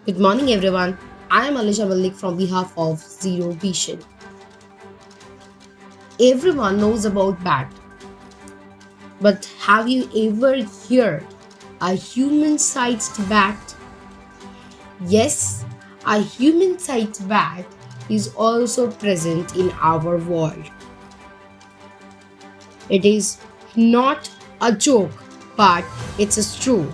Good morning, everyone. I am Alisha Malik from behalf of Zero Vision. Everyone knows about bat, but have you ever heard a human-sized bat? Yes, a human-sized bat is also present in our world. It is not a joke, but it's true.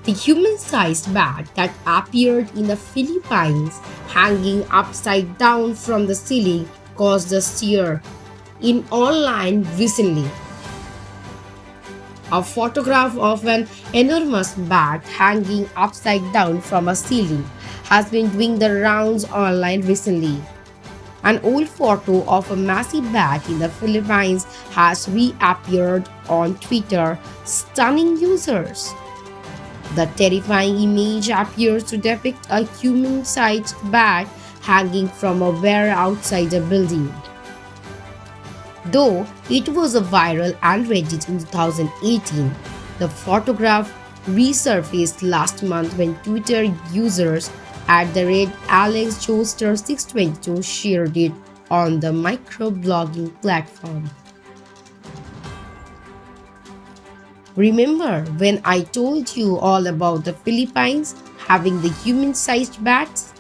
The human sized bat that appeared in the Philippines hanging upside down from the ceiling caused a stir in online recently. A photograph of an enormous bat hanging upside down from a ceiling has been doing the rounds online recently. An old photo of a massive bat in the Philippines has reappeared on Twitter, stunning users. The terrifying image appears to depict a human sized bat hanging from a wire outside a building. Though it was a viral and Reddit in 2018, the photograph resurfaced last month when Twitter users at the red Alex Joester 622 shared it on the microblogging platform. Remember when I told you all about the Philippines having the human-sized bats?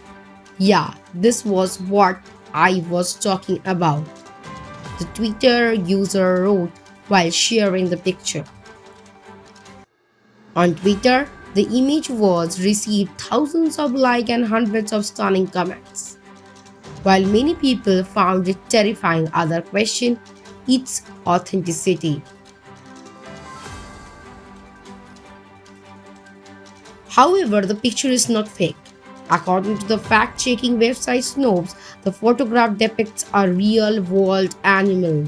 Yeah, this was what I was talking about. The Twitter user wrote while sharing the picture. On Twitter, the image was received thousands of likes and hundreds of stunning comments. While many people found it terrifying, others questioned its authenticity. However, the picture is not fake. According to the fact-checking website Snopes, the photograph depicts a real-world animal.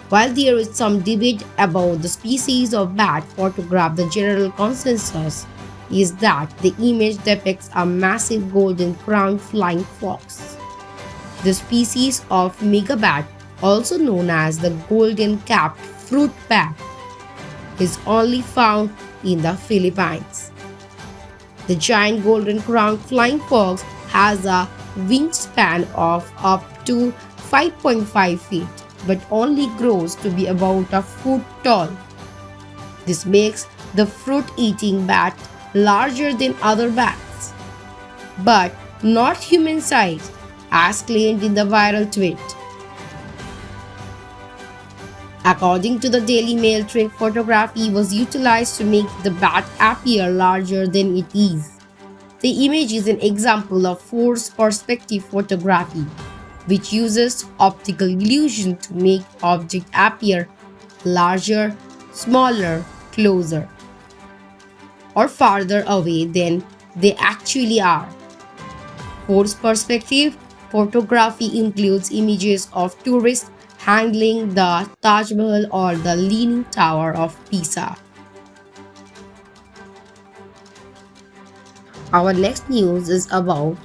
While there is some debate about the species of bat photograph, the general consensus is that the image depicts a massive golden crowned flying fox. The species of megabat, also known as the golden-capped fruit bat, is only found in the Philippines. The giant golden crowned flying fox has a wingspan of up to 5.5 feet but only grows to be about a foot tall. This makes the fruit-eating bat larger than other bats, but not human-sized, as claimed in the viral tweet. According to the Daily Mail, trick photography was utilized to make the bat appear larger than it is. The image is an example of forced perspective photography, which uses optical illusion to make objects appear larger, smaller, closer, or farther away than they actually are. Forced perspective photography includes images of tourists handling the Taj Mahal or the Leaning Tower of Pisa. Our next news is about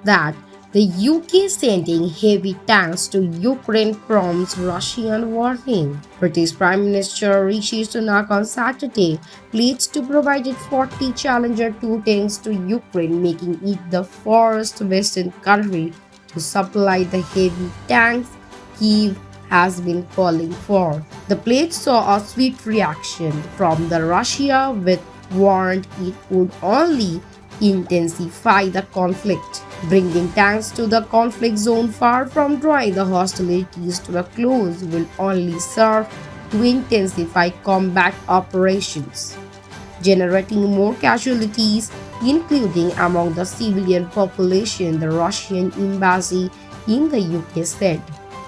that the UK sending heavy tanks to Ukraine prompts Russian warning. British Prime Minister Rishi Sunak on Saturday pledged to provide 40 Challenger 2 tanks to Ukraine, making it the first Western country to supply the heavy tanks Kyiv has been calling for. The pledge saw a swift reaction from the Russia, which warned it would only intensify the conflict. Bringing tanks to the conflict zone far from drawing the hostilities to a close will only serve to intensify combat operations, generating more casualties, including among the civilian population, the Russian embassy in the UK said.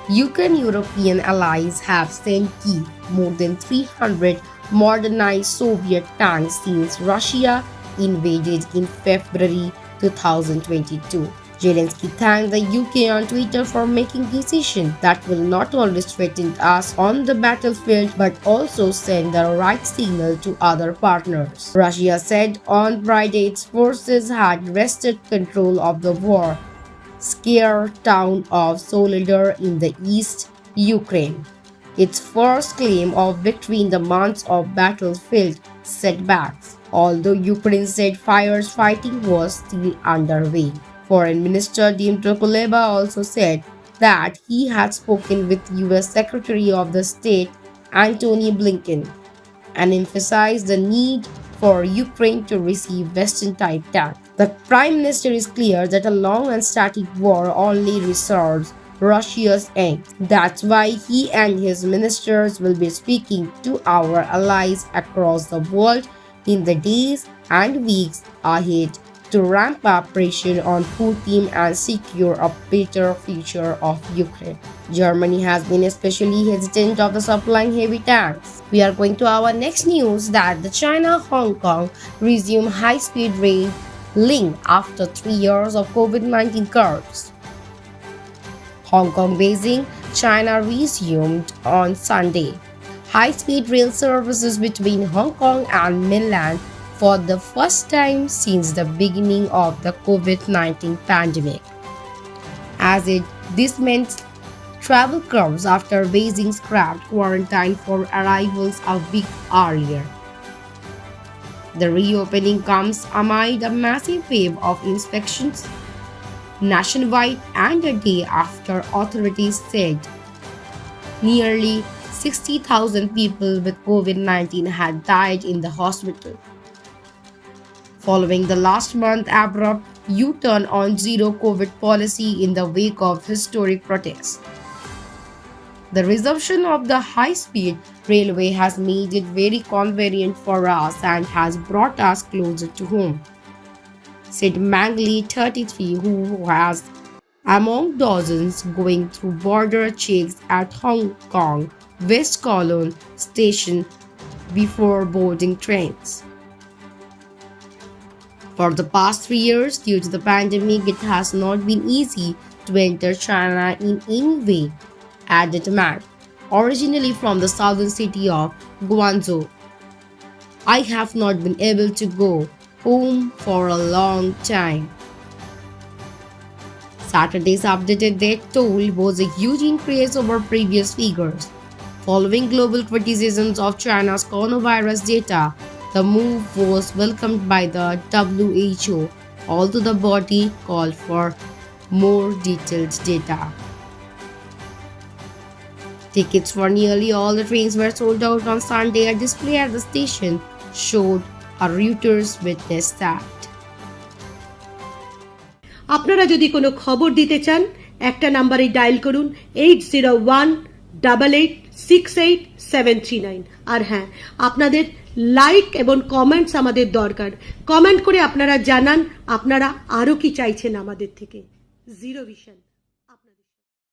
UK and European allies have sent Kyiv more than 300 modernized Soviet tanks since Russia invaded in February 2022. Zelensky thanked the UK on Twitter for making decisions that will not only strengthen us on the battlefield but also send the right signal to other partners. Russia said on Friday its forces had wrested control of the war scare town of Soledar in the east Ukraine, its first claim of victory in the months of battlefield setbacks. although Ukraine said fires fighting was still underway. Foreign Minister Dmytro Kuleba also said that he had spoken with US Secretary of the State Antony Blinken and emphasized the need for Ukraine to receive Western-type tanks. The Prime Minister is clear that a long and static war only reserves Russia's aims. That's why he and his ministers will be speaking to our allies across the world in the days and weeks ahead to ramp up pressure on Putin and secure a better future of Ukraine. Germany has been especially hesitant of the supplying heavy tanks. We are going to our next news that the China-Hong Kong resume high-speed rail link after 3 years of COVID-19 curbs. Hong Kong Beijing, China resumed on Sunday high-speed rail services between Hong Kong and mainland for the first time since the beginning of the COVID-19 pandemic. This meant travel curbs after Beijing scrapped quarantine for arrivals a week earlier. The reopening comes amid a massive wave of inspections nationwide and a day after authorities said nearly 60,000 people with COVID-19 had died in the hospital. Following the last month abrupt U-turn on zero COVID policy in the wake of historic protests. The resumption of the high-speed railway has made it very convenient for us and has brought us closer to home, said Mang Lee, 33, who was among dozens going through border checks at Hong Kong West Kowloon Station before boarding trains. For the past 3 years, due to the pandemic, it has not been easy to enter China in any way, added Mang, originally from the southern city of Guangzhou. I have not been able to go home for a long time. Saturday's updated death toll was a huge increase over previous figures. Following global criticisms of China's coronavirus data, the move was welcomed by the WHO, although the body called for more detailed data. Tickets for nearly all the trains were sold out on Sunday. A display at the station showed a Reuters witness that. আপনারা যদি কোনো খবর দিতে চান একটা নম্বরে dial করুন 8018868739 আর হ্যাঁ আপনাদের লাইক এবং কমেন্টস আমাদের দরকার কমেন্ট করে আপনারা জানান আপনারা আরো কি চাইছেন আমাদের থেকে জিরো ভিশন